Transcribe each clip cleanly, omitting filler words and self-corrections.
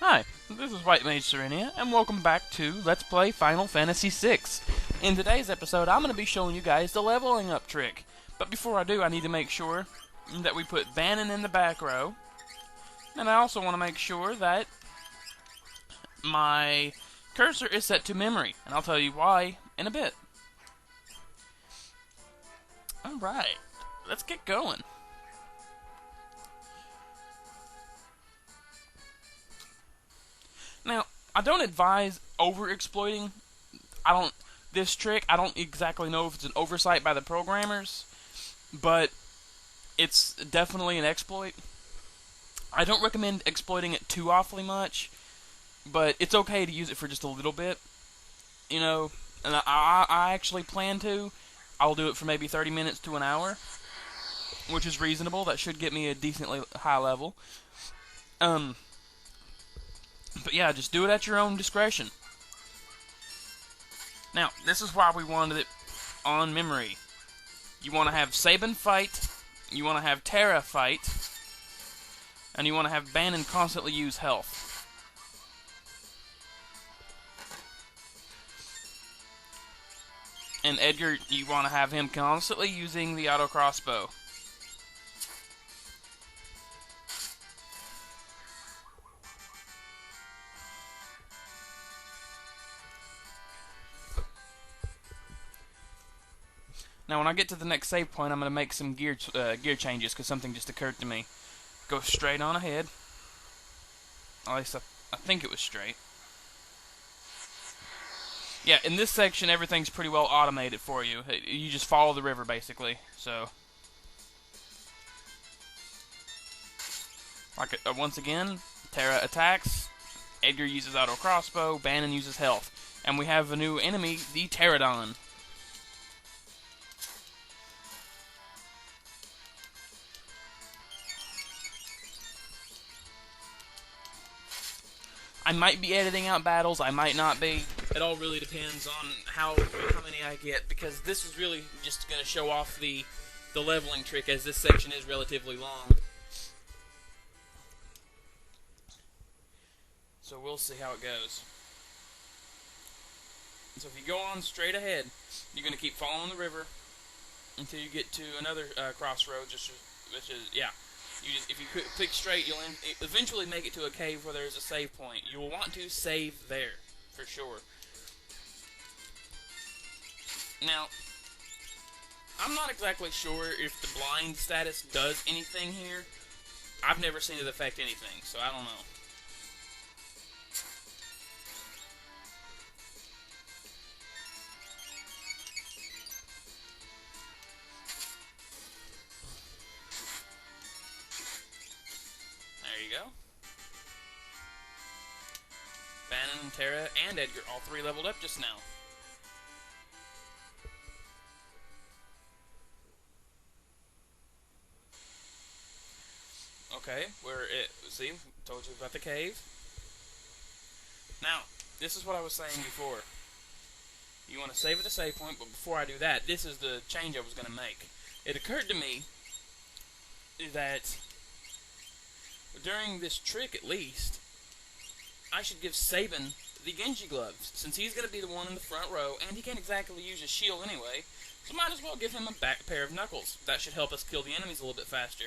Hi, this is White Mage Serenia, and welcome back to Let's Play Final Fantasy VI. In today's episode, I'm going to be showing you guys the leveling up trick. But before I do, I need to make sure that we put Bannon in the back row. And I also want to make sure that my cursor is set to memory. And I'll tell you why in a bit. Alright, let's get going. Now, I don't advise over-exploiting this trick. I don't exactly know if it's an oversight by the programmers, but it's definitely an exploit. I don't recommend exploiting it too awfully much, but it's okay to use it for just a little bit. You know, and I actually plan to. I'll do it for maybe 30 minutes to an hour, which is reasonable. That should get me a decently high level. But yeah, just do it at your own discretion. Now, this is why we wanted it on memory. You want to have Sabin fight, you want to have Terra fight, and you want to have Bannon constantly use health. And Edgar, you want to have him constantly using the auto crossbow. Now, when I get to the next save point, I'm going to make some gear changes, because something just occurred to me. Go straight on ahead. At least I think it was straight. Yeah, in this section, everything's pretty well automated for you. You just follow the river, basically. So, like once again, Terra attacks, Edgar uses auto crossbow, Bannon uses health. And we have a new enemy, the Pterodon. I might be editing out battles, I might not be. It all really depends on how many I get, because this is really just going to show off the leveling trick, as this section is relatively long. So we'll see how it goes. So if you go on straight ahead, you're going to keep following the river until you get to another crossroads, which is, yeah. If you click straight, you'll eventually make it to a cave where there's a save point. You will want to save there, for sure. Now, I'm not exactly sure if the blind status does anything here. I've never seen it affect anything, so I don't know. There you go. Bannon, Terra, and Edgar, all three leveled up just now. Okay, see, told you about the cave. Now, this is what I was saying before. You want to save at a save point, but before I do that, this is the change I was going to make. It occurred to me that during this trick, at least, I should give Sabin the Genji gloves, since he's going to be the one in the front row, and he can't exactly use his shield anyway, so might as well give him a back pair of knuckles. That should help us kill the enemies a little bit faster.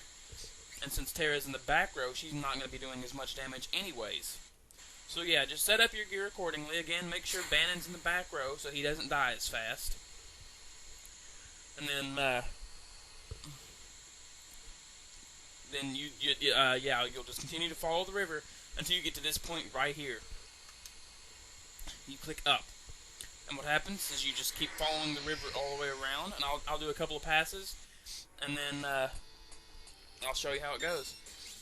And since Terra's in the back row, she's not going to be doing as much damage anyways. So yeah, just set up your gear accordingly. Again, make sure Bannon's in the back row so he doesn't die as fast. And then you'll just continue to follow the river until you get to this point right here. You click up, and what happens is you just keep following the river all the way around, and I'll do a couple of passes, and then I'll show you how it goes.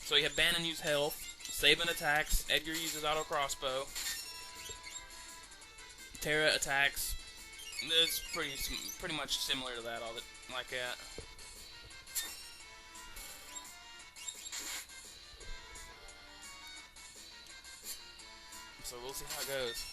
So you have Bannon use health, Sabin attacks, Edgar uses auto crossbow, Terra attacks. It's pretty much similar to that, all like that. So we'll see how it goes.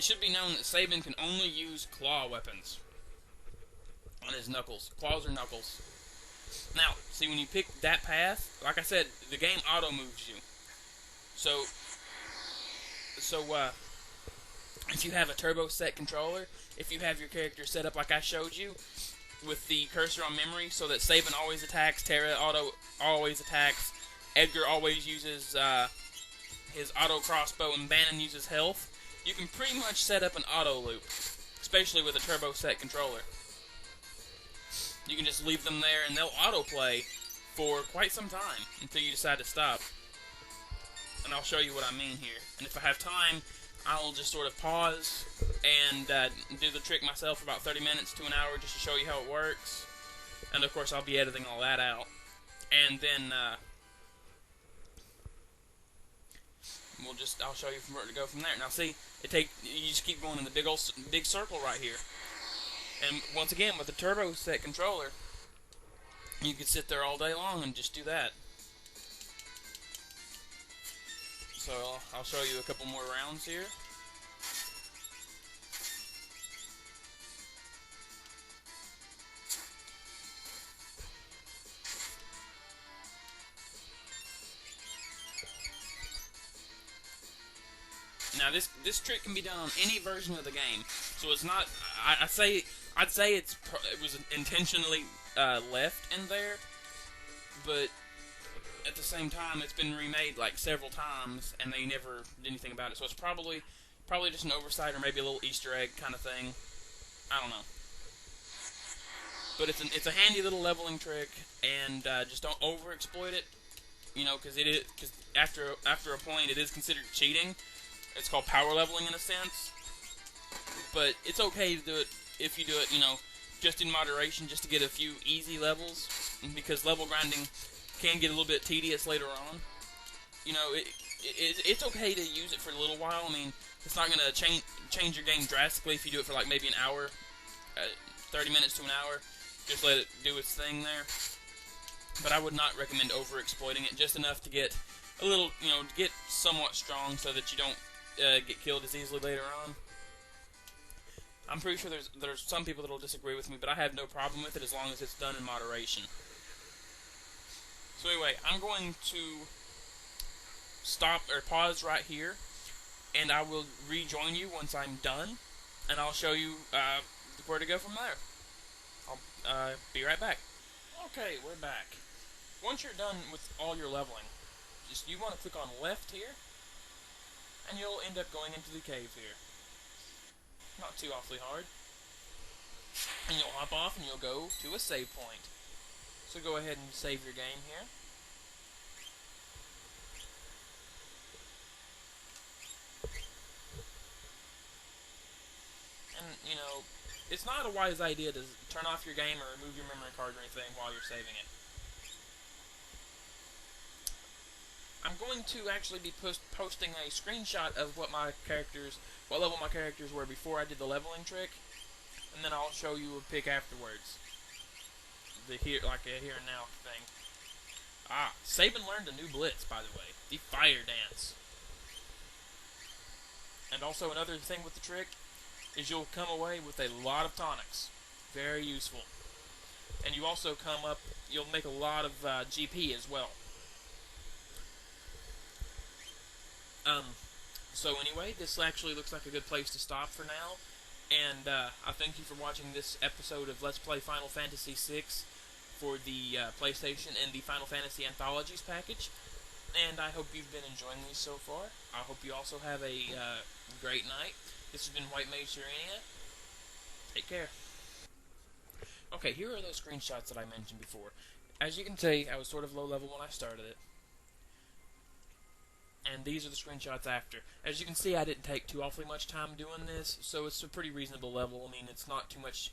it should be known that Saban can only use claw weapons on his knuckles. Claws or knuckles. Now, see, when you pick that path, like I said, the game auto-moves you. So, if you have a turbo set controller, if you have your character set up like I showed you, with the cursor on memory, so that Saban always attacks, Terra always attacks, Edgar always uses his auto crossbow, and Bannon uses health, you can pretty much set up an auto loop, especially with a turbo set controller. You can just leave them there and they'll autoplay for quite some time until you decide to stop. And I'll show you what I mean here. And if I have time, I'll just sort of pause and do the trick myself for about 30 minutes to an hour just to show you how it works. And of course I'll be editing all that out. And then I'll show you where to go from there. Now see, you just keep going in the big circle right here. And once again, with the turbo set controller, you can sit there all day long and just do that. So I'll show you a couple more rounds here. Now this trick can be done on any version of the game, so it's not. I'd say it was intentionally left in there, but at the same time it's been remade like several times, and they never did anything about it. So it's probably just an oversight or maybe a little Easter egg kind of thing. I don't know. But it's a handy little leveling trick, and just don't overexploit it. You know, because after a point it is considered cheating. It's called power leveling in a sense, but it's okay to do it if you do it, you know, just in moderation, just to get a few easy levels, because level grinding can get a little bit tedious later on. You know, it's okay to use it for a little while. I mean, it's not going to change your game drastically if you do it for like maybe an hour, 30 minutes to an hour. Just let it do its thing there. But I would not recommend overexploiting it, just enough to get a little, you know, to get somewhat strong so that you don't get killed as easily later on. I'm pretty sure there's some people that will disagree with me, but I have no problem with it as long as it's done in moderation. So anyway, I'm going to stop or pause right here, and I will rejoin you once I'm done, and I'll show you where to go from there. I'll be right back. Okay, we're back. Once you're done with all your leveling, you want to click on left here, and you'll end up going into the cave here. Not too awfully hard. And you'll hop off and you'll go to a save point. So go ahead and save your game here. And, you know, it's not a wise idea to turn off your game or remove your memory card or anything while you're saving it. I'm going to actually be posting a screenshot of what level my characters were before I did the leveling trick, and then I'll show you a pic afterwards. Like a here and now thing. Saban learned a new blitz, by the way, the fire dance. And also another thing with the trick is you'll come away with a lot of tonics, very useful. And you also you'll make a lot of GP as well. So anyway, this actually looks like a good place to stop for now, and I thank you for watching this episode of Let's Play Final Fantasy VI for the PlayStation and the Final Fantasy Anthologies package, and I hope you've been enjoying these so far. I hope you also have a great night. This has been White Mage Serenia. Take care. Okay, here are those screenshots that I mentioned before. As you can see, I was sort of low level when I started it. And these are the screenshots after. As you can see, I didn't take too awfully much time doing this, so it's a pretty reasonable level. I mean, it's not too much,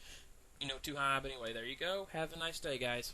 you know, too high, but anyway, there you go. Have a nice day, guys.